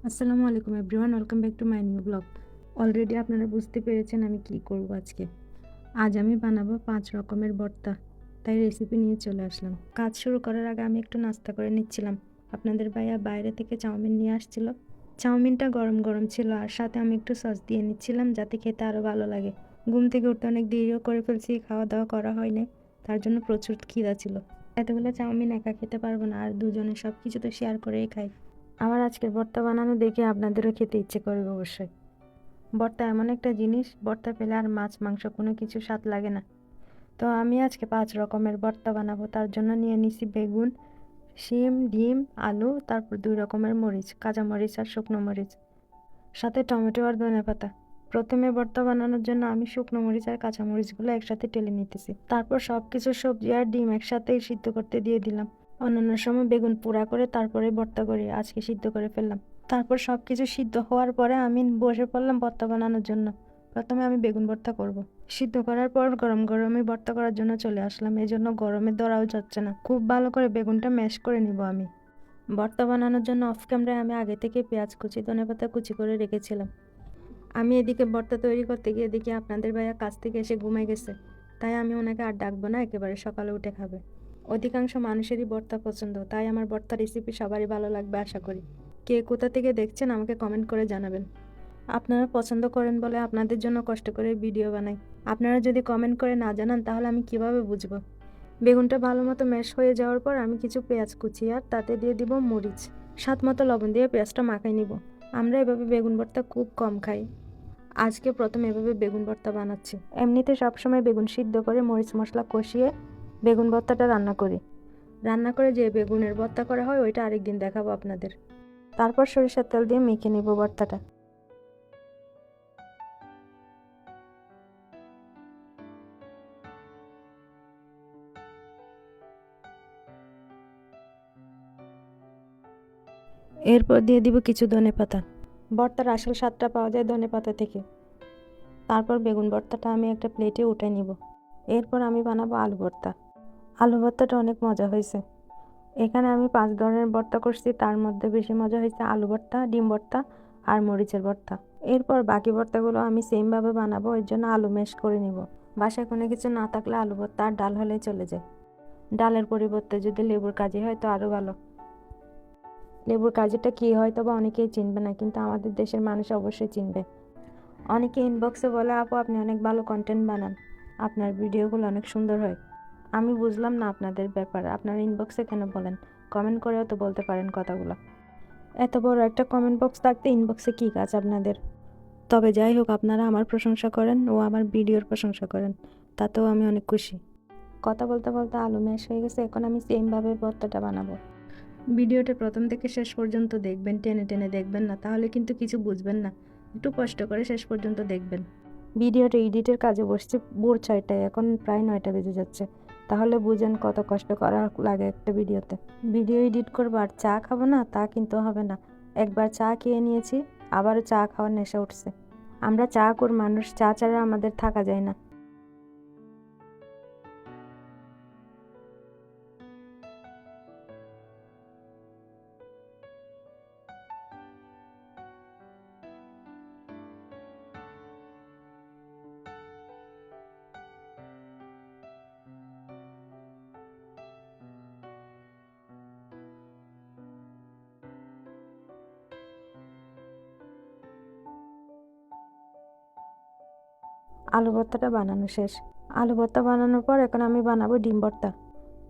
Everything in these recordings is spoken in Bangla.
আসসালামু আলাইকুম everyone, welcome back to my new blog. Already আপনারা বুঝতে পেরেছেন আমি কি করব আজকে। আজ আমি বানাবো 5 রকমের ভর্তা, তাই রেসিপি নিয়ে চলে আসলাম। কাজ শুরু করার আগে আমি একটু নাস্তা করে নিচ্ছিলাম। আপনাদের ভাইয়া বাইরে থেকে চাউমিন নিয়ে আসছিল। চাউমিনটা গরম গরম ছিল, আর সাথে আমি একটু সস দিয়ে নিচ্ছিলাম যাতে খেতে আরও ভালো লাগে। ঘুম থেকে উঠতে অনেক দেরিও করে ফেলছি, খাওয়া দাওয়া করা হয়নি, তার জন্য প্রচুর খিদা ছিল। এতগুলো চাউমিন একা খেতে পারবো না, আর দুজনে সব কিছু তো শেয়ার করেই খাই। আমার আজকের ভর্তা বানানো দেখে আপনাদেরও খেতে ইচ্ছে করবে অবশ্যই। ভর্তা এমন একটা জিনিস, ভর্তা পেলে আর মাছ মাংস কোনো কিছু স্বাদ লাগে না। তো আমি আজকে 5 রকমের ভর্তা বানাবো। তার জন্য নিয়ে নিছি বেগুন, শিম, ডিম, আলু, তারপর 2 রকমের মরিচ, কাঁচা মরিচ আর শুকনো মরিচ, সাথে টমেটো আর ধনেপাতা। প্রথমে ভর্তা বানানোর জন্য আমি শুকনো মরিচ আর কাঁচা মরিচগুলো একসাথে টেলে নিতেছি। তারপর সব কিছু সবজি আর ডিম একসাথেই সিদ্ধ করতে দিয়ে দিলাম। অন্যান্য সময় বেগুন পোড়া করে তারপরে ভর্তা করি, আজকে সিদ্ধ করে ফেললাম। তারপর সব কিছু সিদ্ধ হওয়ার পরে আমি বসে পড়লাম ভর্তা বানানোর জন্য। প্রথমে আমি বেগুন ভর্তা করব। সিদ্ধ করার পর গরম গরমে ভর্তা করার জন্য চলে আসলাম, এই জন্য গরমে ধরাও যাচ্ছে না। খুব ভালো করে বেগুনটা ম্যাশ করে নিব আমি। ভর্তা বানানোর জন্য অফ ক্যামেরায় আমি আগে থেকে পেঁয়াজ কুচি, ধনেপাতা কুচি করে রেখেছিলাম। আমি এদিকে ভর্তা তৈরি করতে গিয়ে দেখি আপনাদের ভাইয়া কাছ থেকে এসে ঘুমাই গেছে, তাই আমি ওনাকে আর ডাকবো না, একেবারে সকালে উঠে খাবে। অধিকাংশ মানুষেরই ভর্তা পছন্দ, তাই আমার ভর্তা রেসিপি সবারই ভালো লাগবে আশা করি। কে কোথা থেকে দেখছেন আমাকে কমেন্ট করে জানাবেন। আপনারা পছন্দ করেন বলে আপনাদের জন্য কষ্ট করে ভিডিও বানাই। আপনারা যদি কমেন্ট করে না জানান তাহলে আমি কিভাবে বুঝবো। বেগুনটা ভালো মতো ম্যাশ হয়ে যাওয়ার পর আমি কিছু পেঁয়াজ কুচি আর তাতে দিয়ে দিব মরিচ, স্বাদ মতো লবণ দিয়ে পেঁয়াজটা মাখাই নিব। আমরা এভাবে বেগুন ভর্তা খুব কম খাই, আজকে প্রথম এভাবে বেগুন ভর্তা বানাচ্ছি। এমনিতে সবসময় বেগুন সিদ্ধ করে মরিচ মশলা কষিয়ে বেগুন ভর্তাটা রান্না করি। রান্না করে যে বেগুনের ভর্তা করা হয় ওইটা আরেকদিন দেখাবো আপনাদের। তারপর সরিষার তেল দিয়ে মেখে নিব ভর্তাটা। এরপর দিয়ে দিব কিছু ধনেপাতা। ভর্তার আসল স্বাদটা পাওয়া যায় ধনেপাতা থেকে। তারপর বেগুন ভর্তাটা আমি একটা প্লেটে উঠে নিব। এরপর আমি বানাবো আলু ভর্তা। আলু ভর্তাটা অনেক মজা হয়েছে। এখানে আমি 5 ধরনের ভর্তা করছি, তার মধ্যে বেশি মজা হয়েছে আলু ভর্তা, ডিম ভর্তা আর মরিচের ভর্তা। এরপর বাকি ভর্তাগুলো আমি সেমভাবে বানাবো, এর জন্য আলু ম্যাশ করে নিব। বাসায় কোনো কিছু না থাকলে আলু ভর্তা আর ডাল হলেই চলে যায়। ডালের পরিবর্তে যদি লেবুর কাজি হয় তো আরও ভালো। লেবুর কাজিটা কী হয় তবে অনেকেই চিনবে না, কিন্তু আমাদের দেশের মানুষ অবশ্যই চিনবে। অনেকে ইনবক্সে বলে, আপু আপনি অনেক ভালো কন্টেন্ট বানান, আপনার ভিডিওগুলো অনেক সুন্দর হয়। আমি বুঝলাম না আপনাদের ব্যাপার, আপনারা ইনবক্সে কেন বলেন? কমেন্ট করেও তো বলতে পারেন কথাগুলো। এত বড় একটা কমেন্ট বক্স থাকতে ইনবক্সে কী কাজ আপনাদের? তবে যাই হোক, আপনারা আমার প্রশংসা করেন ও আমার ভিডিওর প্রশংসা করেন, তাতেও আমি অনেক খুশি। কথা বলতে বলতে আলু ম্যাশ হয়ে গেছে, এখন আমি সেমভাবে ভর্তাটা বানাবো। ভিডিওটা প্রথম থেকে শেষ পর্যন্ত দেখবেন, টেনে টেনে দেখবেন না, তাহলে কিন্তু কিছু বুঝবেন না। একটু কষ্ট করে শেষ পর্যন্ত দেখবেন। ভিডিওটা এডিটের কাজে বসছে ভোর 6টায়, এখন প্রায় 9টা বেজে যাচ্ছে। তাহলে বুঝেন কত কষ্ট করা লাগে একটা ভিডিওতে। ভিডিও এডিট করবো আর চা খাবো না তা কিন্তু হবে না। একবার চা খেয়ে নিয়েছি, আবারও চা খাওয়ার নেশা উঠছে। আমরা চা কর মানুষ, চা ছাড়া আমাদের থাকা যায় না। আলু ভর্তাটা বানানো শেষ। আলু ভর্তা বানানোর পর এখন আমি বানাবো ডিম ভর্তা।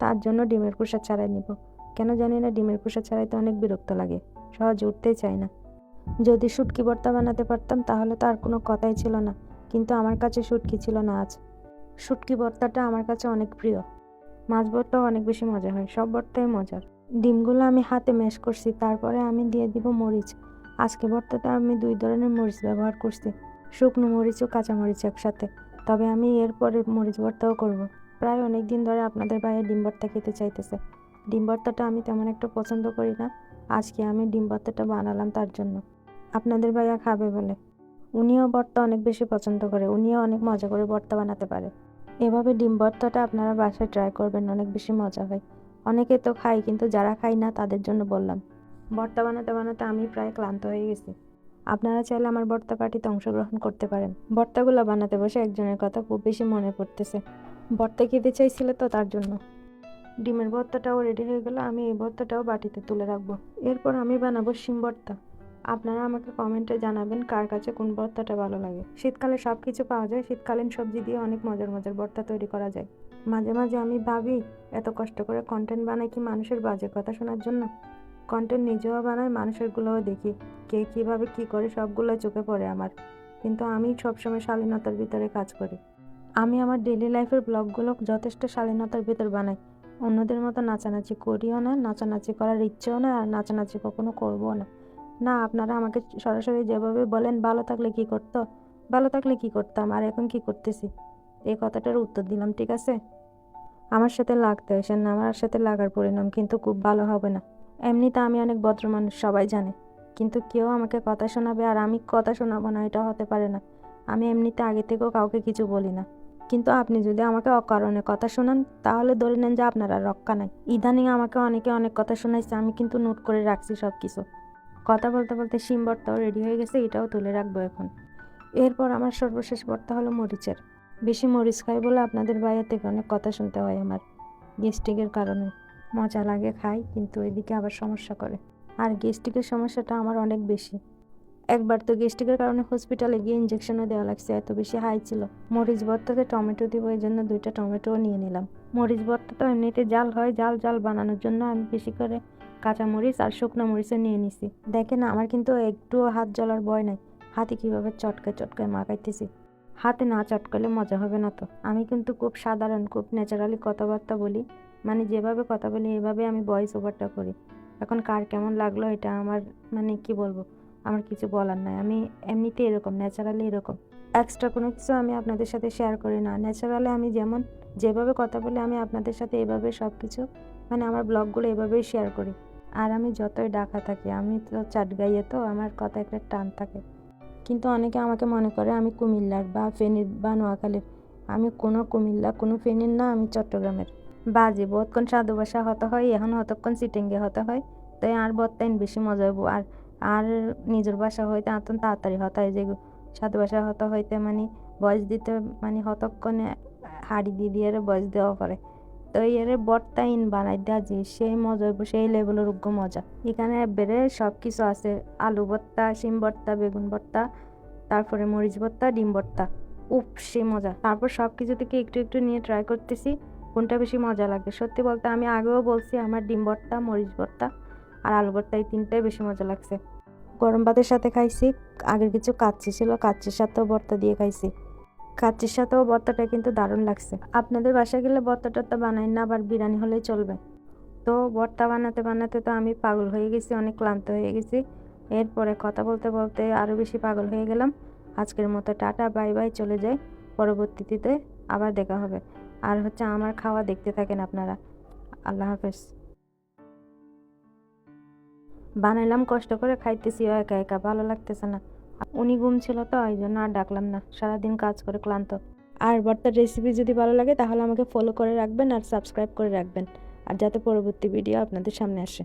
তার জন্য ডিমের খোসা ছাড়াই নিব। কেন জানি না ডিমের খোসা ছাড়াইতে অনেক বিরক্ত লাগে, সহজে উঠতেই চায় না। যদি শুটকি ভর্তা বানাতে পারতাম তাহলে তো আর কোনো কথাই ছিল না, কিন্তু আমার কাছে শুটকি ছিল না আজ। শুটকি ভর্তাটা আমার কাছে অনেক প্রিয়। মাছ ভর্তাও অনেক বেশি মজা হয়, সব ভর্তাই মজার। ডিমগুলো আমি হাতে ম্যাশ করছি, তারপরে আমি দিয়ে দিব মরিচ। আজকে ভর্তাতে আমি 2 ধরনের মরিচ ব্যবহার করছি, শুকনো মরিচ ও কাঁচা মরিচ একসাথে। তবে আমি এরপরে মরিচ ভর্তাও করব। প্রায় অনেক দিন ধরে আপনাদের ভাইয়া ডিম ভর্তা খেতে চাইতেছে। ডিম ভর্তাটা আমি তেমন একটা পছন্দ করি না, আজকে আমি ডিম ভর্তাটা বানালাম তার জন্য। আপনাদের ভাইয়া খাবে বলে। উনিও ভর্তা অনেক বেশি পছন্দ করে, উনিও অনেক মজা করে ভর্তা বানাতে পারে। এভাবে ডিম ভর্তাটা আপনারা বাসায় ট্রাই করবেন, অনেক বেশি মজা হয়। অনেকে তো খায়, কিন্তু যারা খায় না তাদের জন্য বললাম। ভর্তা বানাতে বানাতে আমি প্রায় ক্লান্ত হয়ে গেছি। আপনারা চাইলে আমার ভর্তা পার্টিতে অংশগ্রহণ করতে পারেন। ভর্তাগুলো বানাতে বসে একজনের কথা খুব বেশি মনে পড়তেছে। ভর্তা খেতে চাইছিল তো তার জন্য। ডিমের ভর্তাটাও রেডি হয়ে গেল, আমি এই ভর্তাটাও বাটিতে তুলে রাখবো। এরপর আমি বানাবো শিম ভর্তা। আপনারা আমাকে কমেন্টে জানাবেন কার কাছে কোন ভর্তাটা ভালো লাগে। শীতকালে সব কিছু পাওয়া যায়, শীতকালীন সবজি দিয়ে অনেক মজার মজার ভর্তা তৈরি করা যায়। মাঝে মাঝে আমি ভাবি, এত কষ্ট করে কন্টেন্ট বানাই কি মানুষের বাজে কথা শোনার জন্য? কন্টেন্ট নিজেও বানাই, মানুষেরগুলোও দেখি, কে কীভাবে কী করে সবগুলো চোখে পড়ে আমার। কিন্তু আমি সবসময় শালীনতার ভিতরে কাজ করি। আমি আমার ডেইলি লাইফের ব্লগগুলো যথেষ্ট শালীনতার ভিতর বানাই। অন্যদের মতো নাচানাচি করিও না, নাচানাচি করার ইচ্ছেও না, আর নাচানাচি কখনো করবো না। না, আপনারা আমাকে সরাসরি যেভাবে বলেন ভালো থাকলে কি করতো, ভালো থাকলে কি করতাম আর এখন কি করতেছি, এই কথাটার উত্তর দিলাম, ঠিক আছে? আমার সাথে লাগতে আসেন না, আমার সাথে লাগার পরিণাম কিন্তু খুব ভালো হবে না। এমনিতে আমি অনেক ভদ্র মানুষ, সবাই জানে। কিন্তু কেউ আমাকে কথা শোনাবে আর আমি কথা শোনাবো না, এটা হতে পারে না। আমি এমনিতে আগে থেকেও কাউকে কিছু বলি না। কিন্তু আপনি যদি আমাকে অকারণে কথা শোনান, তাহলে ধরে নেন যে আপনার আর রক্ষা নাই। ইদানিং আমাকে অনেকে অনেক কথা শোনাইছে, আমি কিন্তু নোট করে রাখছি সব কিছু। কথা বলতে বলতে শিম ভর্তাও রেডি হয়ে গেছে, এটাও তুলে রাখবো এখন। এরপর আমার সর্বশেষ ভর্তা হলো মরিচের। বেশি মরিচ খাই বলে আপনাদের বাইরে থেকে অনেক কথা শুনতে হয় আমার, গ্যাস্ট্রিকের কারণে। মজা লাগে খাই, কিন্তু এদিকে আবার সমস্যা করে। আর গ্যাস্ট্রিকের সমস্যাটা আমার অনেক বেশি। একবার তো গ্যাস্ট্রিকের কারণে হসপিটালে গিয়ে ইঞ্জেকশনও দেওয়া লাগছে, এত বেশি হাই ছিল। মরিচ ভর্তাতে টমেটো দিব, এই জন্য 2টা টমেটোও নিয়ে নিলাম। মরিচ ভর্তা তো এমনিতে জাল হয়, জাল জাল বানানোর জন্য আমি বেশি করে কাঁচা মরিচ আর শুকনো মরিচও নিয়ে নিছি। দেখেন আমার কিন্তু একটুও হাত জ্বলার ভয় নাই। হাতে কীভাবে চটকায় চটকায় মাখাইতেছি। হাতে না চটকালে মজা হবে না তো। আমি কিন্তু খুব সাধারণ, খুব ন্যাচারালি কথাবার্তা বলি, মানে যেভাবে কথা বলি এভাবে আমি ভয়েস ওভারটা করি। এখন কার কেমন লাগলো এটা আমার, মানে কি বলবো, আমার কিছু বলার নাই। আমি এমনিতে এরকম, ন্যাচারালি এরকম। এক্সট্রা কোনো কিছু আমি আপনাদের সাথে শেয়ার করি না। ন্যাচারালি আমি যেভাবে কথা বলি আমি আপনাদের সাথে এভাবে সব কিছু, মানে আমার ব্লগগুলো এভাবেই শেয়ার করি। আর আমি যতই ডাকা থাকি, আমি তো চাটগাইয়ে, তো আমার কথা একটা টান থাকে। কিন্তু অনেকে আমাকে মনে করে আমি কুমিল্লার বা ফেনীর বা নোয়াখালীর। আমি কোনো কুমিল্লা, কোনো ফেনীর না, আমি চট্টগ্রামের। বাজে বহুতক্ষণ সাধু ভাষা হতে হয়, এখন হতক্ষণ চিটেঙ্গে হতে হয়, তাই আর বত্তাইন বেশি মজা হইব। আর আর নিজের ভাষা হইতে আতন তাড়াতাড়ি হতে হয়, যে সাধু ভাষা হতে হইতে মানে বয়স দিতে, মানে হতক্ষণে হাড়ি দিয়ে দিয়ে বয়স দেওয়া করে। তো এরে বর্তাইন বানাই দেওয়া যে সেই মজা হইব, সেই লেভেলের উগ্র মজা। এখানে বেড়ে সব কিছু আছে, আলু ভর্তা, শিম ভর্তা, বেগুন ভর্তা, তারপরে মরিচ ভর্তা, ডিম ভর্তা। উফ, সে মজা। তারপর সব কিছু থেকে একটু একটু নিয়ে ট্রাই করতেছি কোনটা বেশি মজা লাগে। সত্যি বলতে আমি আগেও বলছি আমার ডিম ভর্তা, মরিচ ভর্তা আর আলু ভর্তা, এই 3টাই বেশি মজা লাগছে। গরম ভাতের সাথে খাইছি। আগের কিছু কাচ্চি ছিল, কাচ্চির সাথেও ভর্তা দিয়ে খাইছি। কাচ্চির সাথেও ভর্তাটা কিন্তু দারুণ লাগছে। আপনাদের বাসায় গেলে ভর্তা টর্তা বানাই না, আবার বিরিয়ানি হলেই চলবে। তো ভর্তা বানাতে বানাতে তো আমি পাগল হয়ে গেছি, অনেক ক্লান্ত হয়ে গেছি। এরপরে কথা বলতে বলতে আরও বেশি পাগল হয়ে গেলাম। আজকের মতো টাটা, বাই বাই, চলে যাই। পরবর্তীতে আবার দেখা হবে। আর হচ্ছে আমার খাওয়া দেখতে থাকেন আপনারা। আল্লাহ হাফেজ। বানাইলাম কষ্ট করে, খাইতেছি একা একা, ভালো লাগতেছে না। উনি ঘুম ছিল তো, এই জন্য আর ডাকলাম না, সারাদিন কাজ করে ক্লান্ত। আর ভর্তার রেসিপি যদি ভালো লাগে তাহলে আমাকে ফলো করে রাখবেন আর সাবস্ক্রাইব করে রাখবেন, আর যাতে পরবর্তী ভিডিও আপনাদের সামনে আসে।